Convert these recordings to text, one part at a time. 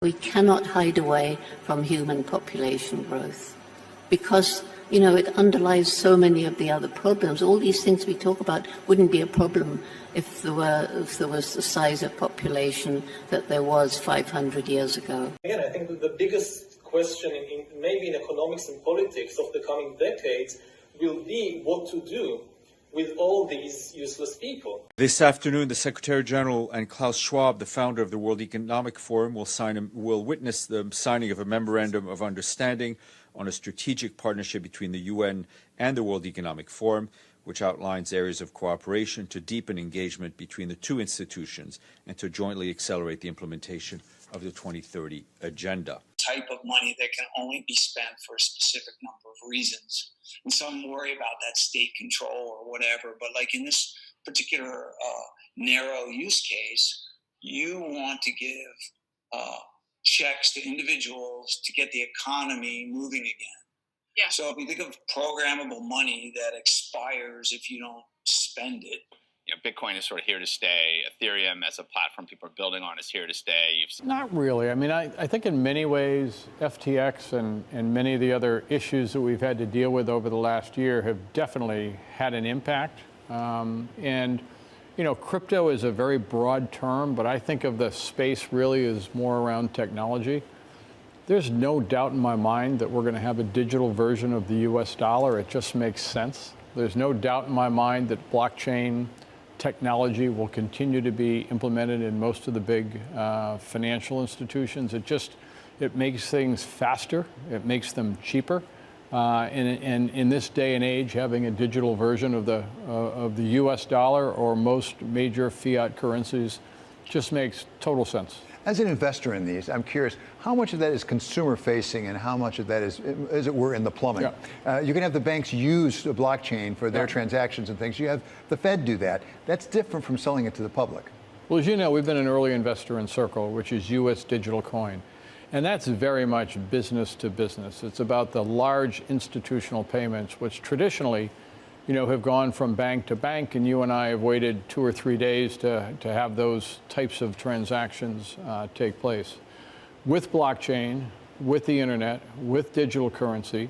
We cannot hide away from human population growth because, you know, it underlies so many of the other problems. All these things we talk about wouldn't be a problem if there was the size of population that there was 500 years ago. Again, I think that the biggest question maybe in economics and politics of the coming decades will be what to do with all these useless people. This afternoon, the Secretary General and Klaus Schwab, the founder of the World Economic Forum, will witness the signing of a memorandum of understanding on a strategic partnership between the UN and the World Economic Forum, which outlines areas of cooperation to deepen engagement between the two institutions and to jointly accelerate the implementation of the 2030 agenda. Type of money that can only be spent for a specific number of reasons. And some worry about that state control or whatever, but like in this particular narrow use case, you want to give checks to individuals to get the economy moving again. Yeah. So if you think of programmable money that expires if you don't spend it. You know, Bitcoin is sort of here to stay. Ethereum as a platform people are building on is here to stay. Not really. I mean, I think in many ways, FTX and many of the other issues that we've had to deal with over the last year have definitely had an impact. And, you know, crypto is a very broad term, but I think of the space really as more around technology. There's no doubt in my mind that we're going to have a digital version of the US dollar. It just makes sense. There's no doubt in my mind that blockchain technology will continue to be implemented in most of the big financial institutions. It makes things faster. It makes them cheaper. And in this day and age, having a digital version of the U.S. dollar or most major fiat currencies just makes total sense. As an investor in these, I'm curious, how much of that is consumer facing and how much of that is, as it were, in the plumbing? Yeah. You can have the banks use the blockchain for their transactions and things. You have the Fed do that. That's different from selling it to the public. Well, as you know, we've been an early investor in Circle, which is U.S. digital coin. And that's very much business to business. It's about the large institutional payments, which traditionally, you know, have gone from bank to bank, and you and I have waited 2 or 3 days to have those types of transactions take place. With blockchain, with the internet, with digital currency,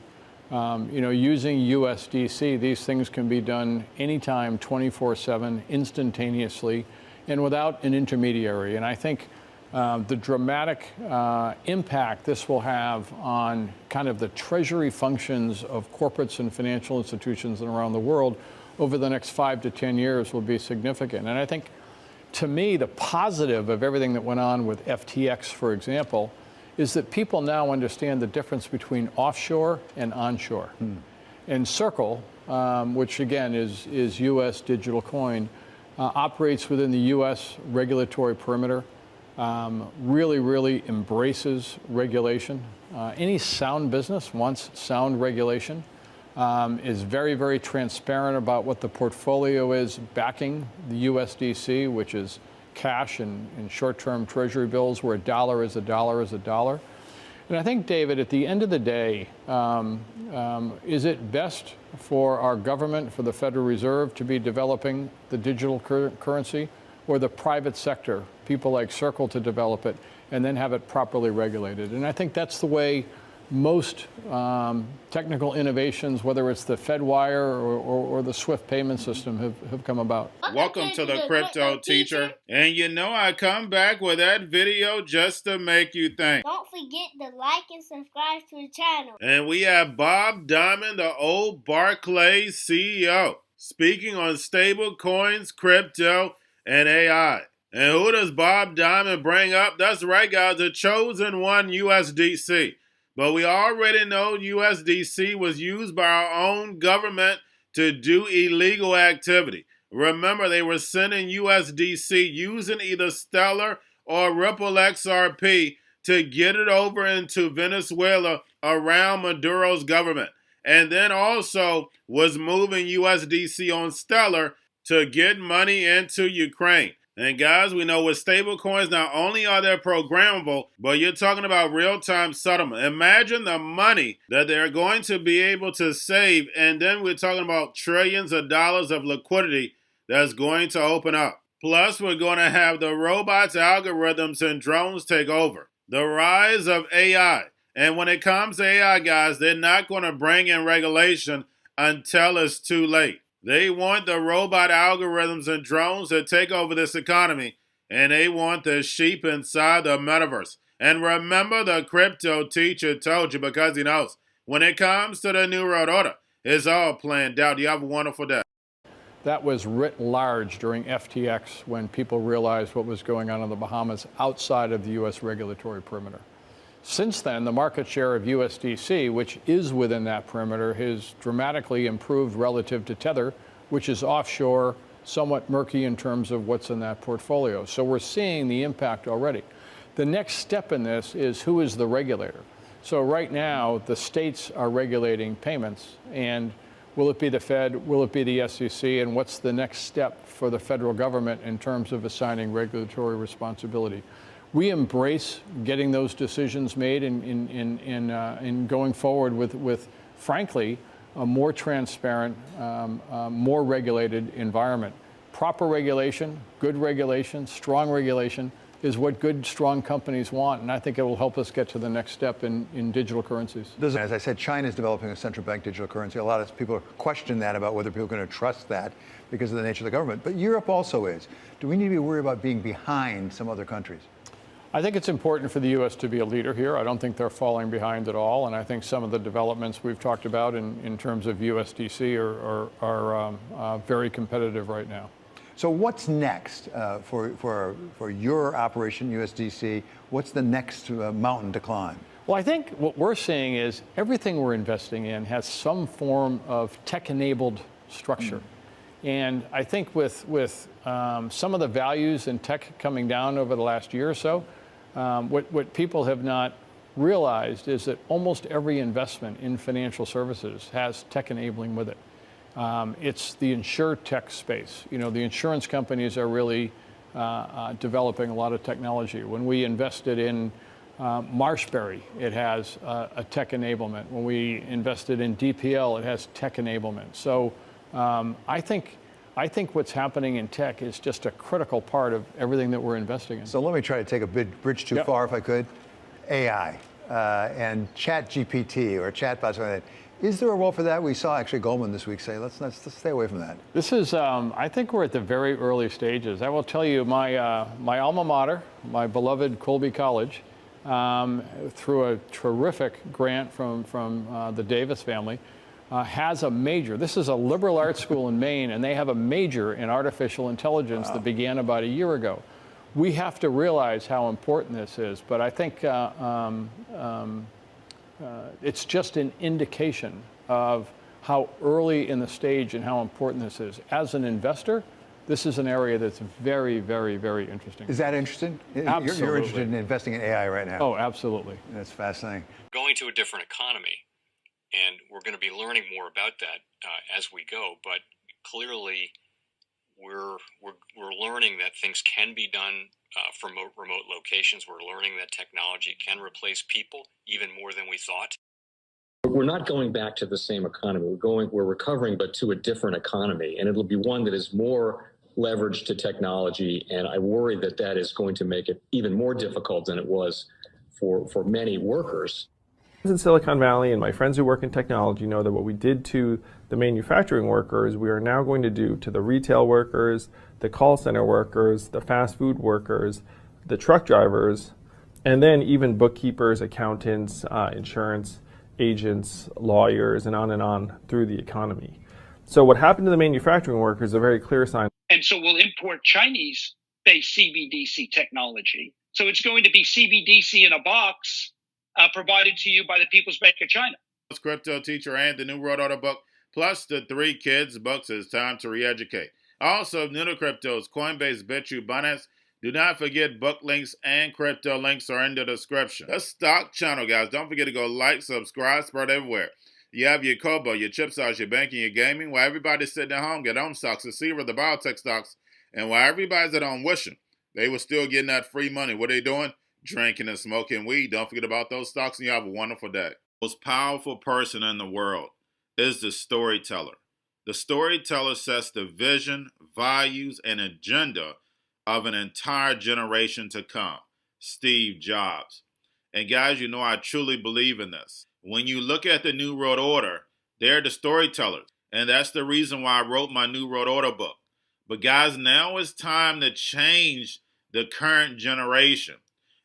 you know, using USDC, these things can be done anytime, 24/7, instantaneously, and without an intermediary. And I think the dramatic impact this will have on kind of the treasury functions of corporates and financial institutions around the world over the next 5 to 10 years will be significant. And I think, to me, the positive of everything that went on with FTX, for example, is that people now understand the difference between offshore and onshore. And Circle, which again is U.S. digital coin, operates within the U.S. regulatory perimeter. Really embraces regulation. Any sound business wants sound regulation, is very transparent about what the portfolio is backing the USDC, which is cash and short-term treasury bills where a dollar is a dollar is a dollar. And I think, David, at the end of the day, is it best for our government, for the Federal Reserve, to be developing the digital currency, or the private sector, people like Circle, to develop it and then have it properly regulated? And I think that's the way most technical innovations, whether it's the FedWire or the SWIFT payment system, have come about. Welcome to the Crypto Teacher. And you know I come back with that video just to make you think. Don't forget to like and subscribe to the channel. And we have Bob Diamond, the old Barclays CEO, speaking on stable coins, crypto, and AI. And who does Bob Diamond bring up? That's right, guys, the chosen one, USDC. But we already know USDC was used by our own government to do illegal activity. Remember, they were sending USDC using either Stellar or Ripple XRP to get it over into Venezuela around Maduro's government. And then also was moving USDC on Stellar to get money into Ukraine. And guys, we know with stable coins, not only are they programmable, but you're talking about real-time settlement. Imagine the money that they're going to be able to save, and then we're talking about trillions of dollars of liquidity that's going to open up. Plus, we're going to have the robots, algorithms, and drones take over. The rise of AI. And when it comes to AI, guys, they're not going to bring in regulation until it's too late. They want the robot algorithms and drones to take over this economy, and they want the sheep inside the metaverse. And remember, the crypto teacher told you because he knows. When it comes to the New World Order, it's all planned out. You have a wonderful day. That was writ large during FTX when people realized what was going on in the Bahamas outside of the U.S. regulatory perimeter. Since then, the market share of USDC, which is within that perimeter, has dramatically improved relative to Tether, which is offshore, somewhat murky in terms of what's in that portfolio. So we're seeing the impact already. The next step in this is who is the regulator. So right now, the states are regulating payments, and will it be the Fed? Will it be the SEC? And what's the next step for the federal government in terms of assigning regulatory responsibility? We embrace getting those decisions made in going forward with, frankly, a more transparent, more regulated environment. Proper regulation, good regulation, strong regulation is what good, strong companies want, and I think it will help us get to the next step in digital currencies. As I said, China is developing a central bank digital currency. A lot of people question that about whether people are going to trust that because of the nature of the government. But Europe also is. Do we need to be worried about being behind some other countries? I think it's important for the U.S. to be a leader here. I don't think they're falling behind at all, and I think some of the developments we've talked about in terms of USDC are very competitive right now. So what's next for your operation, USDC? What's the next mountain to climb? Well, I think what we're seeing is everything we're investing in has some form of tech-enabled structure. And I think with some of the values in tech coming down over the last year or so, what people have not realized is that almost every investment in financial services has tech enabling with it. It's the insurtech space. You know, the insurance companies are really developing a lot of technology. When we invested in Marshberry, it has a tech enablement. When we invested in DPL, it has tech enablement. So I think what's happening in tech is just a critical part of everything that we're investing in. So let me try to take a bridge too far, if I could. AI and Chat GPT or chatbots. Is there a role for that? We saw actually Goldman this week say, let's stay away from that. This is, I think we're at the very early stages. I will tell you, my alma mater, my beloved Colby College, through a terrific grant from the Davis family, has a major. This is a liberal arts school in Maine, and they have a major in artificial intelligence that began about a year ago. We have to realize how important this is, but I think it's just an indication of how early in the stage and how important this is. As an investor, this is an area that's very, very, very interesting. Is that interesting? Absolutely. You're interested in investing in AI right now? Oh, absolutely. That's fascinating. Going to a different economy, and we're going to be learning more about that as we go. But clearly, we're learning that things can be done from remote locations. We're learning that technology can replace people even more than we thought. We're not going back to the same economy. We're recovering, but to a different economy, and it'll be one that is more leveraged to technology. And I worry that that is going to make it even more difficult than it was for many workers. In Silicon Valley, and my friends who work in technology know that what we did to the manufacturing workers, we are now going to do to the retail workers, the call center workers, the fast food workers, the truck drivers, and then even bookkeepers, accountants, insurance agents, lawyers, and on through the economy. So what happened to the manufacturing workers is a very clear sign. And so we'll import Chinese-based CBDC technology. So it's going to be CBDC in a box provided to you by the People's Bank of China. It's Cryptoteacher and the New World Order book, plus the 3 Kids books. It's time to re-educate. Also, new to cryptos, Coinbase, Bitrue, Binance. Do not forget book links and crypto links are in the description. The stock channel, guys. Don't forget to go like, subscribe, spread everywhere. You have your Kobo, your chip stocks, your banking, your gaming. While everybody's sitting at home, get home stocks, the Seaver, the biotech stocks. And while everybody's at home wishing, they were still getting that free money. What are they doing? Drinking and smoking weed. Don't forget about those stocks, and you have a wonderful day. The most powerful person in the world is the storyteller. The storyteller sets the vision, values, and agenda of an entire generation to come. Steve Jobs. And guys, you know I truly believe in this. When you look at the New World Order, they're the storytellers. And that's the reason why I wrote my New World Order book. But guys, now it's time to change the current generation.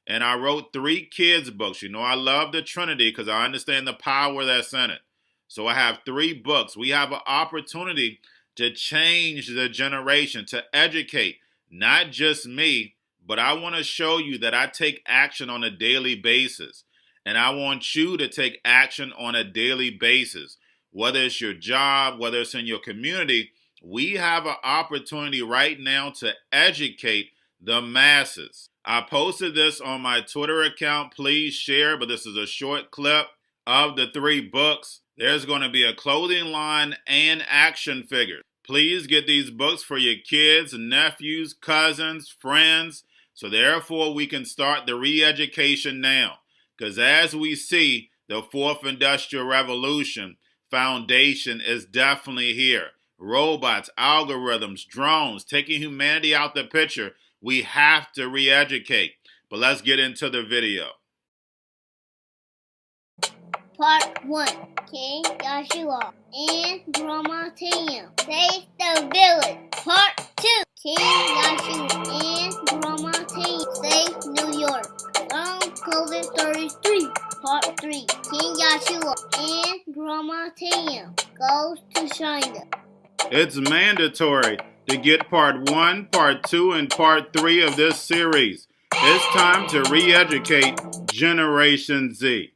And I wrote 3 kids' books. You know, I love the Trinity because I understand the power that's in it. So I have 3 books. We have an opportunity to change the generation, to educate, not just me, but I want to show you that I take action on a daily basis. And I want you to take action on a daily basis. Whether it's your job, whether it's in your community, we have an opportunity right now to educate the masses. I posted this on my Twitter account. Please share, but this is a short clip of the 3 books. There's going to be a clothing line and action figures. Please get these books for your kids, nephews, cousins, friends, so therefore we can start the re-education now. Because as we see, the 4th Industrial Revolution foundation is definitely here. Robots, algorithms, drones, taking humanity out the picture. We have to re-educate. But let's get into the video. Part 1. King Joshua and Grandma Tam save the village. Part 2. King Joshua and Grandma Tam save New York. From COVID Stories 3. Part 3. King Joshua and Grandma Tam goes to China. It's mandatory to get part 1, part 2, and part 3 of this series. It's time to re-educate Generation Z.